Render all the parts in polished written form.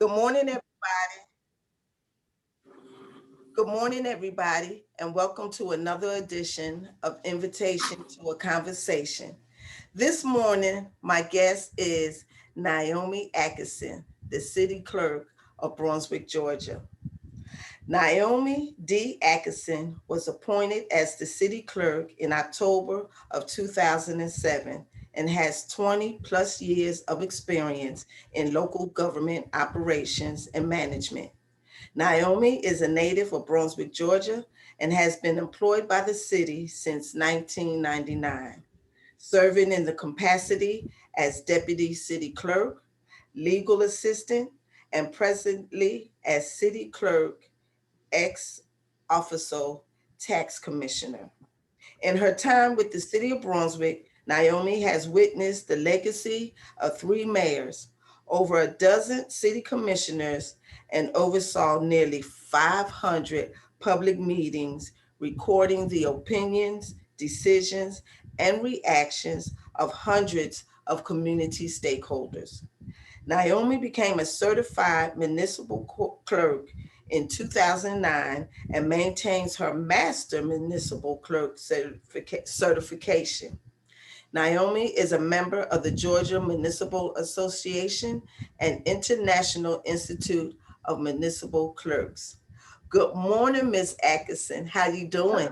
Good morning, everybody. Good morning, everybody, and welcome to another edition of Invitation to a Conversation. This morning, my guest is Naomi Atkinson, the city clerk of Brunswick, Georgia. Naomi D. Atkinson was appointed as the city clerk in October of 2007 and has 20 plus years of experience in local government operations and management. Naomi is a native of Brunswick, Georgia, and has been employed by the city since 1999, serving in the capacity as deputy city clerk, legal assistant, and presently as city clerk ex officio tax commissioner. In her time with the city of Brunswick, Naomi has witnessed the legacy of three mayors, over a dozen city commissioners, and oversaw nearly 500 public meetings recording the opinions, decisions, and reactions of hundreds of community stakeholders. Naomi became a certified municipal clerk in 2009 and maintains her master municipal clerk certification. Naomi is a member of the Georgia Municipal Association and International Institute of Municipal Clerks. Good morning, Miss Atkinson. How you doing?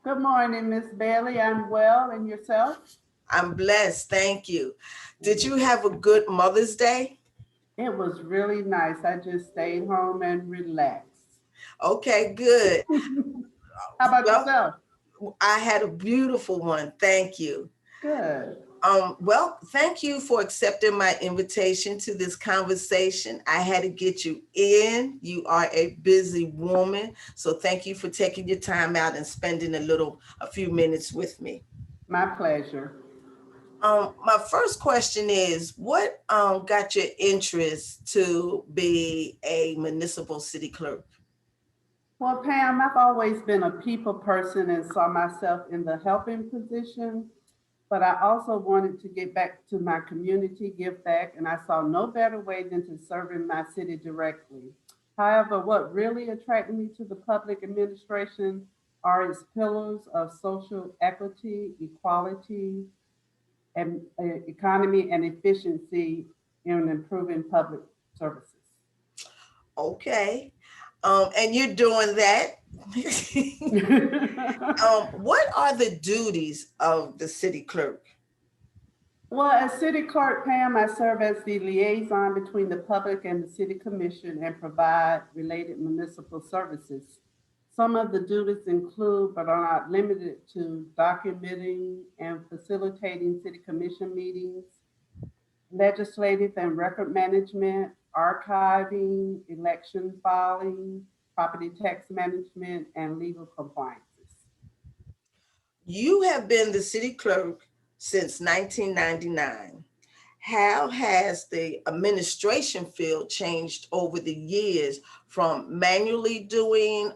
Good morning, Miss Bailey. I'm well, and yourself? I'm blessed, thank you. Did you have a good Mother's Day? It was really nice. I just stayed home and relaxed. Okay, good. How about Well, yourself? I had a beautiful one. Thank you. Good. Well, thank you for accepting my invitation to this conversation. I had to get you in. You are a busy woman, so thank you for taking your time out and spending a few minutes with me. My pleasure. My first question is, what got your interest to be a municipal city clerk? Well, Pam, I've always been a people person and saw myself in the helping position, but I also wanted to get back to my community, give back, and I saw no better way than to serve in my city directly. However, what really attracted me to the public administration are its pillars of social equity, equality, and economy and efficiency in improving public services. Okay, and you're doing that. What are the duties of the city clerk? Well, as city clerk, Pam, I serve as the liaison between the public and the city commission and provide related municipal services. Some of the duties include, but are not limited to, documenting and facilitating city commission meetings, legislative and record management, archiving, election filing, property tax management, and legal compliances. You have been the city clerk since 1999. How has the administration field changed over the years from manually doing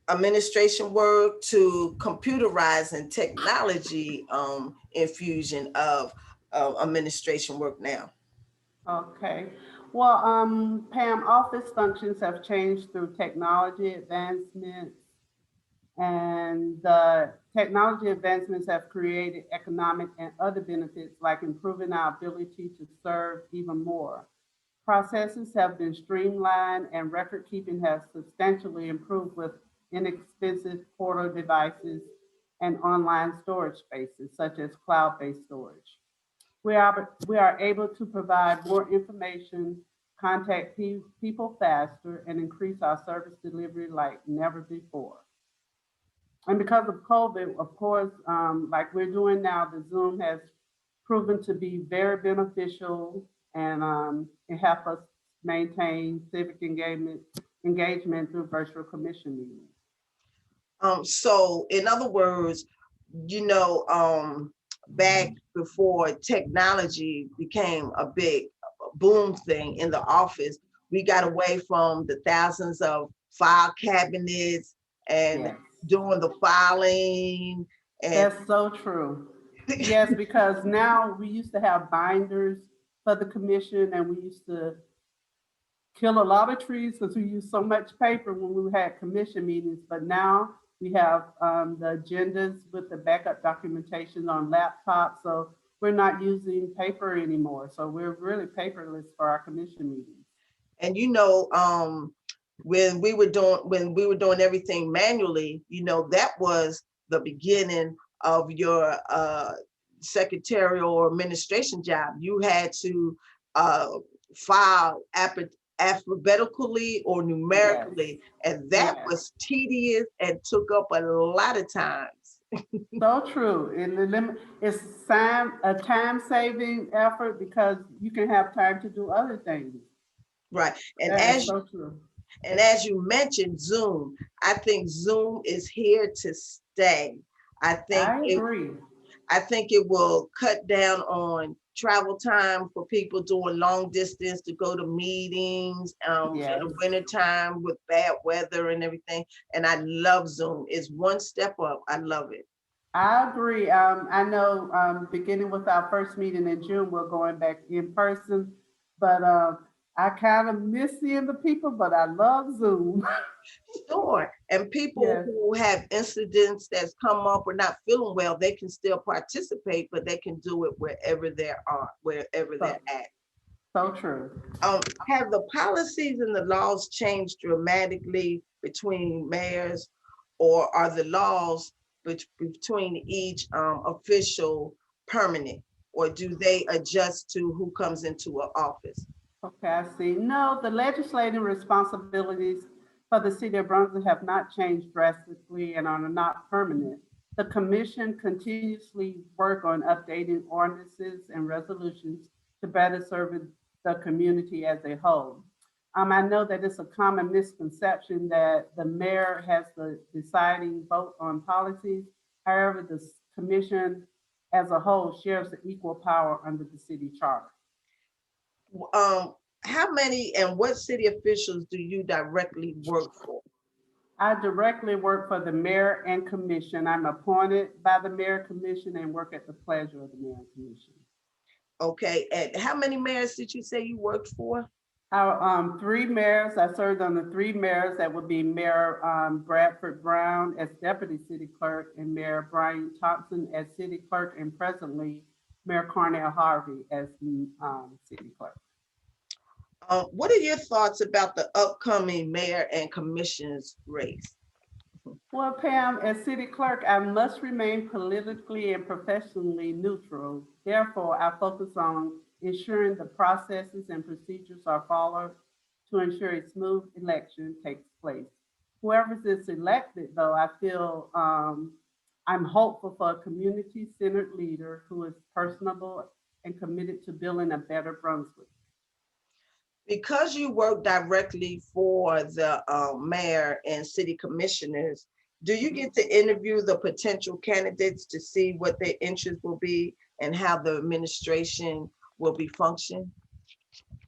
administration work to computerizing technology infusion of administration work now? Okay. Well, Pam, office functions have changed through technology advancements, and the technology advancements have created economic and other benefits like improving our ability to serve even more. Processes have been streamlined and record keeping has substantially improved with inexpensive portal devices and online storage spaces such as cloud-based storage. We are able to provide more information, contact people faster, and increase our service delivery like never before. And because of COVID, of course, like we're doing now, the Zoom has proven to be very beneficial, and it helps us maintain civic engagement through virtual commission meetings. So, in other words, you know, back before technology became a big boom thing in the office, we got away from the thousands of file cabinets and Yes, doing the filing and that's so true. Yes, because now we used to have binders for the commission, and we used to kill a lot of trees because we use so much paper when we had commission meetings, but now we have the agendas with the backup documentation on laptops. So we're not using paper anymore. So we're really paperless for our commission meetings. And when we were doing everything manually, that was the beginning of your secretarial or administration job. You had to uh, file alphabetically or Yes, numerically, and that yes. was tedious and took up a lot of times. So true. It's a time saving effort because you can have time to do other things. Right. And That is as so true. and as you mentioned, Zoom, I think Zoom is here to stay. I think I it agree. I think it will cut down on travel time for people doing long distance to go to meetings in Yes. the winter time with bad weather and everything. And I love Zoom. It's one step up. I love it. I agree. I know beginning with our first meeting in June, we're going back in person, but I kind of miss seeing the people, but I love Zoom. Sure. And people Yes, who have incidents that's come up or not feeling well, they can still participate, but they can do it wherever they're so, at. so true. Have the policies and the laws changed dramatically between mayors, or are the laws between each official permanent, or do they adjust to who comes into an office? Okay, I see. No, the legislative responsibilities for the city of Brunswick have not changed drastically and are not permanent. The commission continuously work on updating ordinances and resolutions to better serve the community as a whole. I know that it's a common misconception that the mayor has the deciding vote on policies. However, the commission as a whole shares the equal power under the city charter. Um, how many and what city officials do you directly work for? I directly work for the mayor and commission. I'm appointed by the mayor commission and work at the pleasure of the mayor and commission. Okay, and how many mayors did you say you worked for? Our three mayors, I served on the three mayors. That would be Mayor Bradford Brown as deputy city clerk and Mayor Brian Thompson as city clerk, and presently Mayor Cornell Harvey as the city clerk. What are your thoughts about the upcoming mayor and commissioners race? Well, Pam, as city clerk, I must remain politically and professionally neutral. Therefore, I focus on ensuring the processes and procedures are followed to ensure a smooth election takes place. Whoever is elected, though, I feel I'm hopeful for a community-centered leader who is personable and committed to building a better Brunswick. Because you work directly for the mayor and city commissioners, do you get to interview the potential candidates to see what their interests will be and how the administration will be functioning?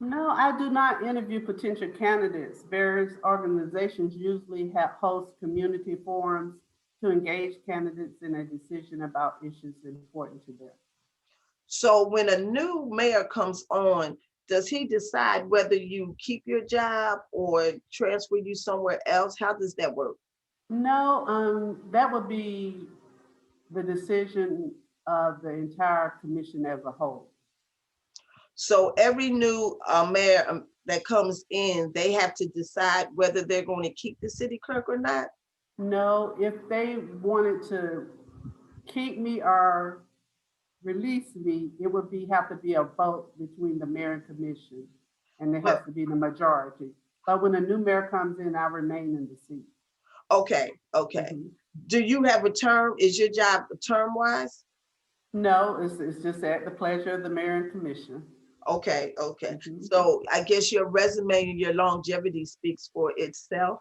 No, I do not interview potential candidates. Various organizations usually have host community forums to engage candidates in a decision about issues important to them. So when a new mayor comes on, does he decide whether you keep your job or transfer you somewhere else? How does that work? No, that would be the decision of the entire commission as a whole. So every new mayor that comes in, they have to decide whether they're going to keep the city clerk or not. No, if they wanted to keep me or release me, it would be have to be a vote between the mayor and commission, and it has But to be the majority. But when a new mayor comes in, I remain in the seat. okay, okay. Mhm. Do you have a term? Is your job term wise? No, it's just at the pleasure of the mayor and commission. Okay, okay. Mhm. So I guess your resume and your longevity speaks for itself.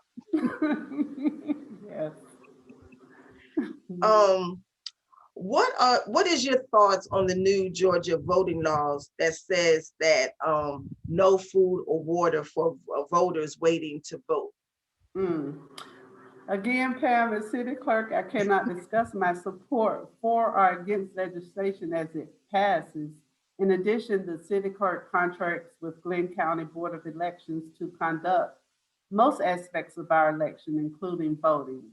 Yes. Um, what is your thoughts on the new Georgia voting laws that says that no food or water for voters waiting to vote? Mm. Again, Pam, as city clerk, I cannot discuss my support for or against legislation as it passes. In addition, the city clerk contracts with Glenn County Board of Elections to conduct most aspects of our election, including voting.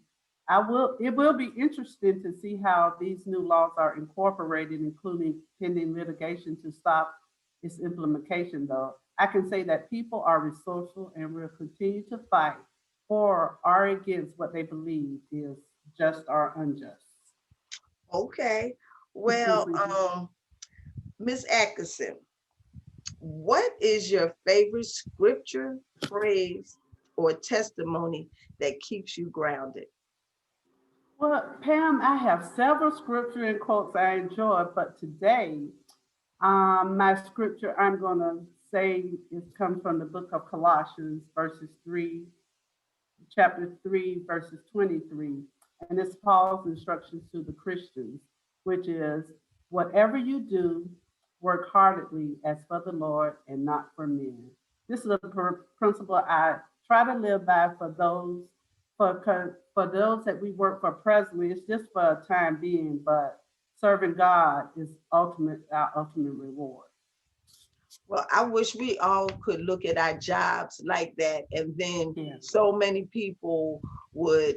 It will be interesting to see how these new laws are incorporated, including pending litigation to stop its implementation, though. I can say that people are resourceful and will continue to fight for or against what they believe is just or unjust. Okay. Well, Miss Atkinson, what is your favorite scripture, phrase, or testimony that keeps you grounded? Well, Pam, I have several scripture and quotes I enjoy, but today, my scripture I'm going to say it comes from the book of Colossians, chapter 3, verses 23. And it's Paul's instructions to the Christians, which is, whatever you do, work heartedly as for the Lord and not for men. This is a principle I try to live by for those that we work for presently. It's just for a time being, but serving God is our ultimate reward. Well, I wish we all could look at our jobs like that, and then Yeah. so many people would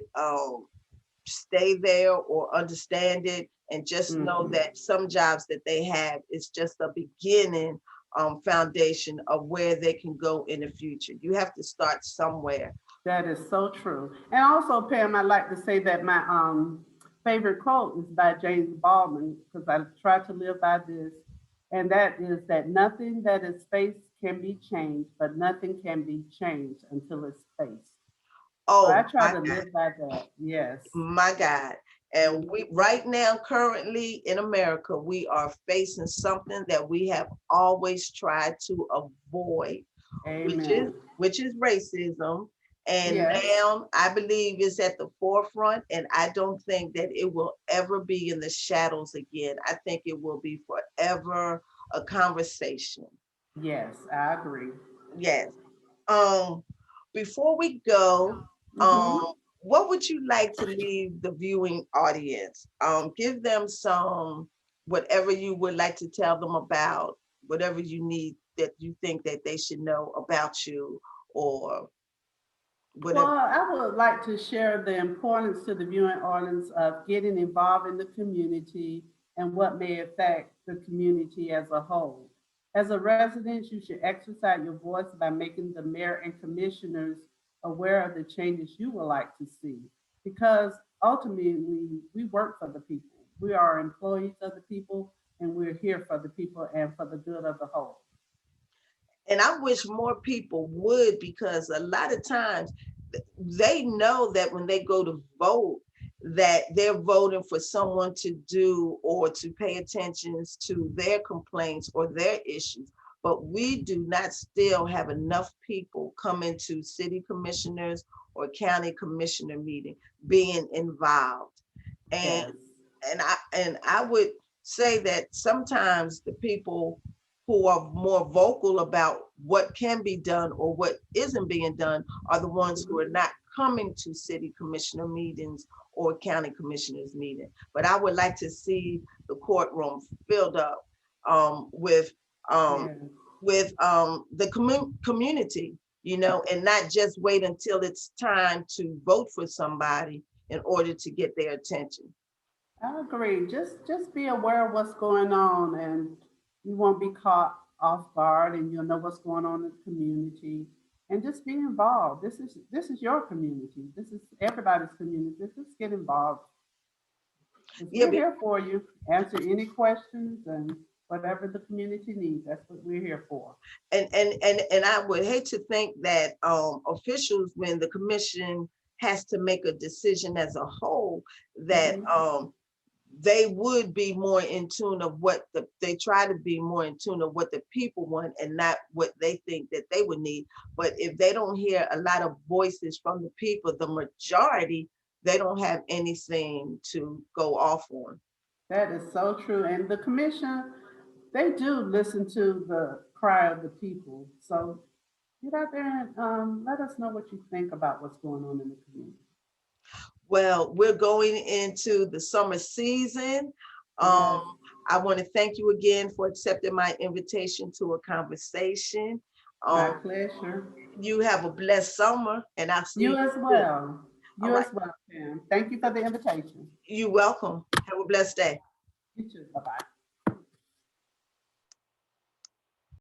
stay there or understand it, and just know that some jobs that they have is just a beginning foundation of where they can go in the future. You have to start somewhere. That is so true. And also, Pam, I'd like to say that my favorite quote is by James Baldwin, because I try to live by this. And that is that nothing that is faced can be changed, but nothing can be changed until it's faced. So I Oh try my to God, live by that. Yes. my God. And Mhm. we right now, currently in America, we are facing something that we have always tried to avoid, which is Amen. which is racism. And Yes. now I believe it's at the forefront, and I don't think that it will ever be in the shadows again. I think it will be forever a conversation. Yes, I agree. Yes. Um, Before we go, Hmm. what would you like to leave the viewing audience? Give them some whatever you would like to tell them about, whatever you need that you think that they should know about you, or Well, whatever. I would like to share the importance to the viewing audience of getting involved in the community and what may affect the community as a whole. As a resident, you should exercise your voice by making the mayor and commissioners aware of the changes you would like to see. Because ultimately, we work for the people. We are employees of the people, and we're here for the people and for the good of the whole. And I wish more people would, because a lot of times they know that when they go to vote, that they're voting for someone to do or to pay attention to their complaints or their issues. But we do not still have enough people coming to city commissioners or county commissioner meeting being involved. And Yes. and I would say that sometimes the people who are more vocal about what can be done or what isn't being done are the ones who are Mhm. not coming to city commissioner meetings or county commissioners meeting. But I would like to see the courtroom filled up with um, Yes. the community, and not just wait until it's time to vote for somebody in order to get their attention. I agree. Just be aware of what's going on, and you won't be caught off guard, and you'll know what's going on in the community. And just be involved. This is your community. This is everybody's community. Just get involved. Because Yeah, we're here for you. Answer any questions and whatever the community needs. That's what we're here for. and I would hate to think that officials, when the commission has to make a decision as a whole, that Mhm. they would be more in tune of they try to be more in tune of what the people want and not what they think that they would need. But if they don't hear a lot of voices from the people, the majority, they don't have anything to go off on. That is so true. And the commission, they do listen to the cry of the people. So get out there and let us know what you think about what's going on in the community. Well, we're going into the summer season. Um, Yes. I want to thank you again for accepting my invitation to a conversation. My Um, pleasure. you have a blessed summer, and I'll see You you as soon. well. All You right. as well, Pam. Thank you for the invitation. You're welcome. Have a blessed day. You too. Bye-bye.